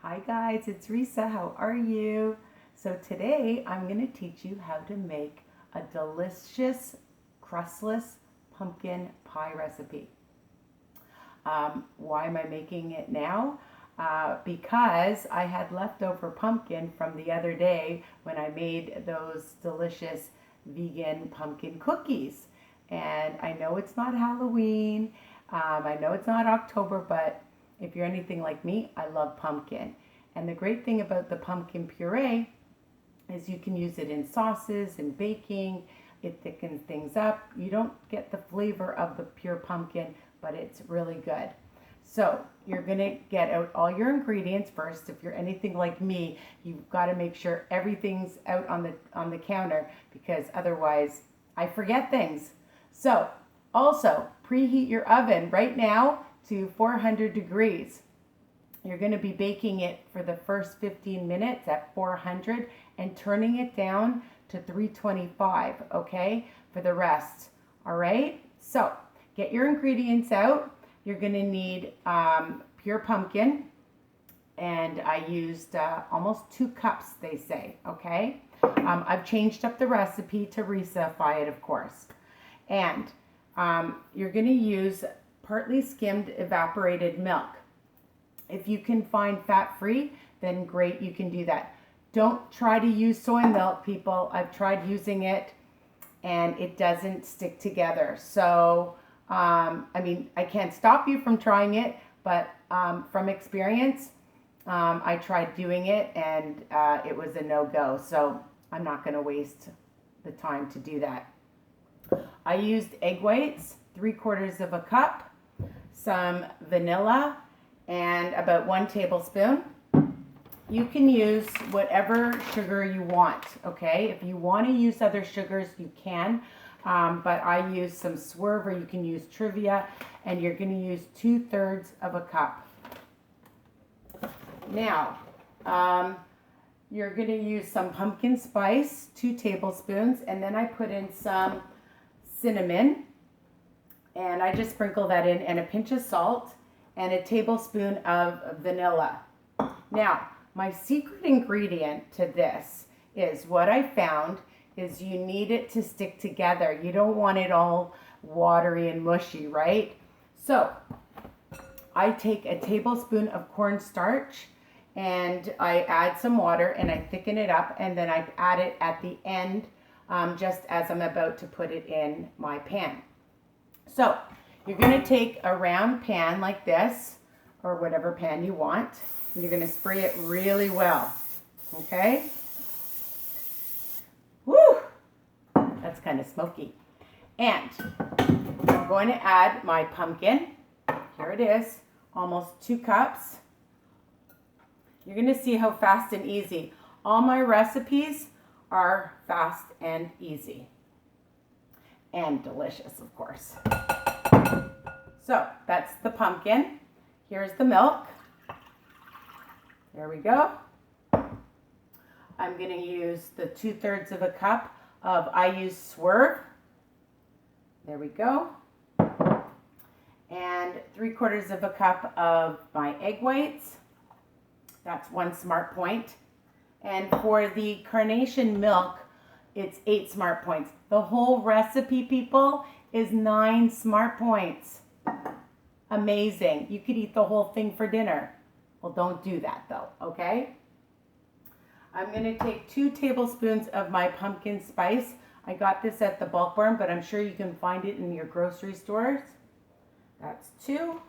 Hi guys, it's Risa. How are you? So today I'm going to teach you how to make a delicious crustless pumpkin pie recipe. Why am I making it now? Because I had leftover pumpkin from the other day when I made those delicious vegan pumpkin cookies. And I know it's not Halloween, I know it's not October, but if you're anything like me, I love pumpkin. And the great thing about the pumpkin puree is you can use it in sauces and baking. It thickens things up. You don't get the flavor of the pure pumpkin, but it's really good. So you're gonna get out all your ingredients first. If you're anything like me, you've got to make sure everything's out on the counter, because otherwise I forget things. So also preheat your oven right now to 400 degrees. You're going to be baking it for the first 15 minutes at 400 and turning it down to 325, okay, for the rest. All right, so get your ingredients out. You're going to need pure pumpkin, and I used almost 2 cups, they say, okay. I've changed up the recipe to Risa-fy it, of course. And you're going to use partly skimmed evaporated milk. If you can find fat-free, then great, you can do that. Don't try to use soy milk, people. I've tried using it and it doesn't stick together. So, I mean, I can't stop you from trying it, but from experience, I tried doing it and it was a no-go. So I'm not going to waste the time to do that. I used egg whites, 3/4 of a cup, some vanilla, and about 1 tablespoon. You can use whatever sugar you want, okay? If you want to use other sugars, you can, but I use some swerve, or you can use truvia, and you're going to use 2/3 of a cup. Now, you're going to use some pumpkin spice, 2 tablespoons, and then I put in some cinnamon, and I just sprinkle that in, and a pinch of salt, and a tablespoon of vanilla. Now, my secret ingredient to this is, what I found is you need it to stick together. You don't want it all watery and mushy, right? So I take a tablespoon of cornstarch and I add some water and I thicken it up, and then I add it at the end, just as I'm about to put it in my pan. So you're going to take a round pan like this, or whatever pan you want, and you're going to spray it really well, okay? Woo! That's kind of smoky. And I'm going to add my pumpkin. Here it is, almost 2 cups. You're going to see how fast and easy. All my recipes are fast and easy. And delicious, of course. So that's the pumpkin. Here's the milk. There we go. I'm going to use the 2/3 of a cup of, I use swerve. There we go. And 3/4 of a cup of my egg whites. That's 1 smart point. And for the carnation milk, it's 8 smart points. The whole recipe, people, is 9 smart points. Amazing. You could eat the whole thing for dinner. Well, don't do that though, okay? I'm going to take 2 tablespoons of my pumpkin spice. I got this at the bulk barn, but I'm sure you can find it in your grocery stores. That's 2.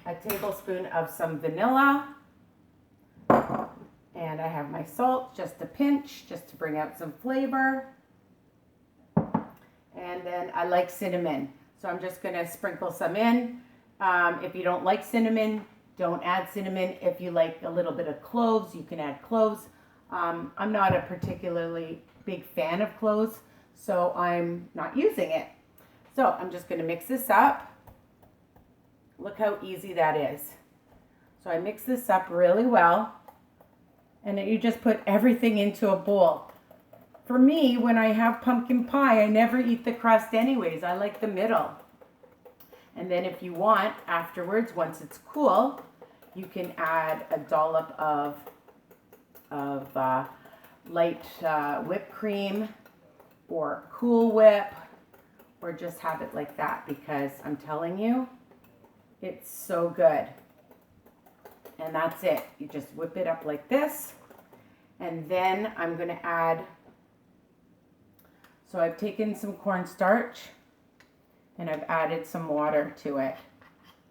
A tablespoon of some vanilla. And I have my salt, just a pinch, just to bring out some flavor. And then I like cinnamon, so I'm just going to sprinkle some in. If you don't like cinnamon, don't add cinnamon. If you like a little bit of cloves, you can add cloves. I'm not a particularly big fan of cloves, so I'm not using it. So I'm just going to mix this up. Look how easy that is. So I mix this up really well, and then you just put everything into a bowl. For me, when I have pumpkin pie, I never eat the crust anyways. I like the middle. And then if you want, afterwards, once it's cool, You can add a dollop of light whipped cream or Cool Whip, or just have it like that, because I'm telling you, it's so good. And that's it. You just whip it up like this. And then I'm going to add, so I've taken some cornstarch and I've added some water to it.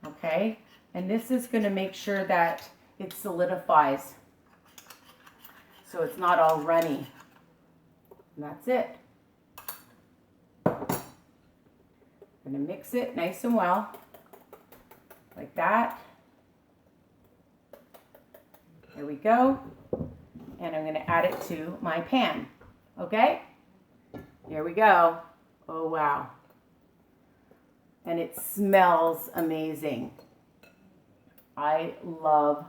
Okay? And this is going to make sure that it solidifies, so it's not all runny. And that's it. I'm going to mix it nice and well, like that. There we go. And I'm going to add it to my pan. Okay? Here we go. Oh, wow. And it smells amazing. I love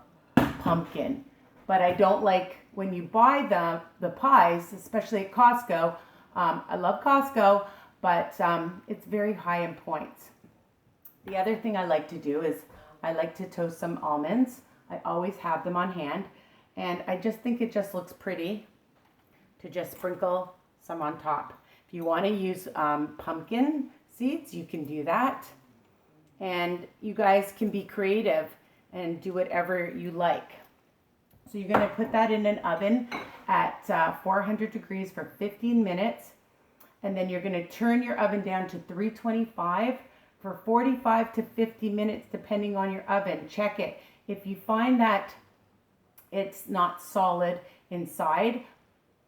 pumpkin. But I don't like when you buy the pies, especially at Costco. I love Costco, but it's very high in points. The other thing I like to do is I like to toast some almonds. I always have them on hand. And I just think it just looks pretty to just sprinkle some on top. If you want to use pumpkin seeds, you can do that. And you guys can be creative and do whatever you like. So you're going to put that in an oven at 400 degrees for 15 minutes. And then you're going to turn your oven down to 325 for 45 to 50 minutes, depending on your oven. Check it. If you find that it's not solid inside,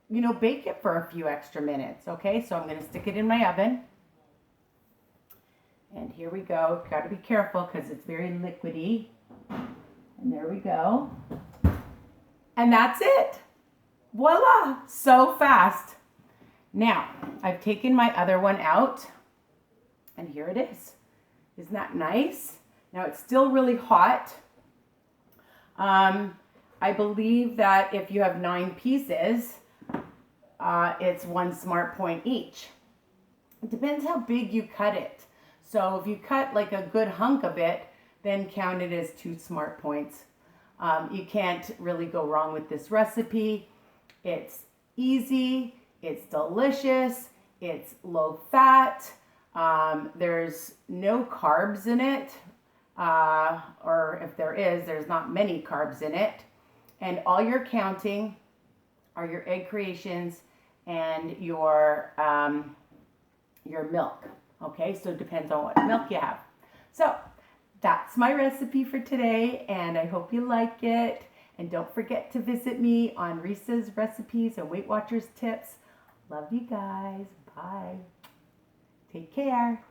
you know, bake it for a few extra minutes. Okay, so I'm going to stick it in my oven. And here we go. Got to be careful because it's very liquidy. And there we go. And that's it. Voila, so fast. Now, I've taken my other one out, and here it is. Isn't that nice? Now, it's still really hot. I believe that if you have 9 pieces, it's 1 smart point each. It depends how big you cut it. So if you cut like a good hunk of it, then count it as 2 smart points. You can't really go wrong with this recipe. It's easy, it's delicious, it's low fat, there's no carbs in it, or if there is, there's not many carbs in it. And all you're counting are your egg creations and your milk. Okay, so it depends on what milk you have. So that's my recipe for today, and I hope you like it. And don't forget to visit me on Risa's recipes and Weight Watchers tips. Love you guys. Bye. Take care.